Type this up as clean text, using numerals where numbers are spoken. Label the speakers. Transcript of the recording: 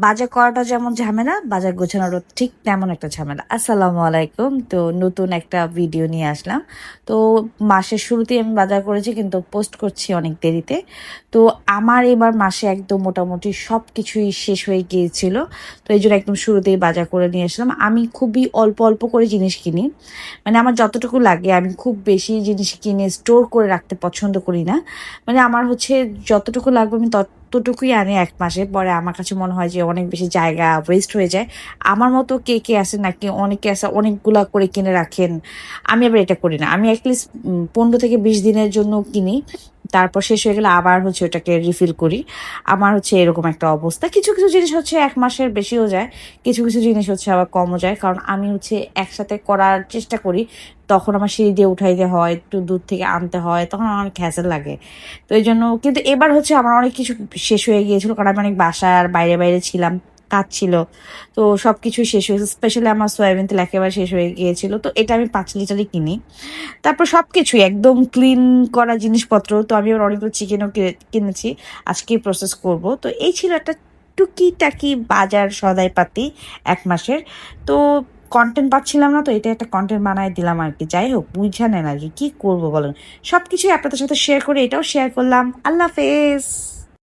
Speaker 1: বাজার করাটা যেমন ঝামেলা, বাজার গোছানোরও ঠিক তেমন একটা ঝামেলা। আসসালামু আলাইকুম। তো নতুন একটা ভিডিও নিয়ে আসলাম। তো মাসের শুরুতেই আমি বাজার করেছি, কিন্তু পোস্ট করছি অনেক দেরিতে। তো আমার এবার মাসে একদম মোটামুটি সব কিছুই শেষ হয়ে গিয়েছিল। তো এই জন্য একদম শুরুতেই বাজার করে নিয়ে আসলাম। আমি খুবই অল্প অল্প করে জিনিস কিনি, মানে আমার যতটুকু লাগে। আমি খুব বেশি জিনিস কিনে স্টোর করে রাখতে পছন্দ করি না। মানে আমার হচ্ছে যতটুকু লাগবে আমি ততটুকুই আনি এক মাসে। পরে আমার কাছে মনে হয় যে অনেক বেশি জায়গা ওয়েস্ট হয়ে যায়। আমার মতো কে কে আছে নাকি, অনেকে আছে অনেকগুলা করে কিনে রাখেন। আমি আবার এটা করি না। আমি অ্যাটলিস্ট 15 থেকে 20 দিনের জন্য কিনি, তারপর শেষ হয়ে গেলে আবার হচ্ছে ওটাকে রিফিল করি। আমার হচ্ছে এরকম একটা অবস্থা। কিছু কিছু জিনিস হচ্ছে 1 মাসের বেশিও যায়, কিছু কিছু জিনিস হচ্ছে আবার কমও যায়। কারণ আমি হচ্ছে একসাথে করার চেষ্টা করি, তখন আমার সিঁড়ি দিয়ে উঠাইতে হয়, একটু দূর থেকে আনতে হয়, তখন আমার অনেক হ্যাসেল লাগে। তো এই জন্য কিন্তু এবার হচ্ছে আমার অনেক কিছু শেষ হয়ে গিয়েছিল, কারণ আমি অনেক বাসার বাইরে বাইরে ছিলাম, কাজ ছিল। তো সব কিছুই শেষ হয়েছে, স্পেশালি আমার সয়াবিন তেল একেবারে শেষ হয়ে গিয়েছিল। তো এটা আমি 5 লিটারই কিনি। তারপর সব কিছুই একদম ক্লিন করা জিনিসপত্র। তো আমি আবার অনেকগুলো চিকেনও কিনেছি, আজকেই প্রসেস করব। তো এই ছিল একটা টুকিটাকি বাজার সদাইপাতি 1 মাসের। তো কন্টেন্ট পাচ্ছিলাম না, তো এটা একটা কন্টেন্ট বানায় দিলাম আর কি। যাই হোক, বুঝা নেন আর কি, কি করবো বলেন। সব কিছুই আপনাদের সাথে শেয়ার করে এটাও শেয়ার করলাম। আল্লাহ হাফেজ।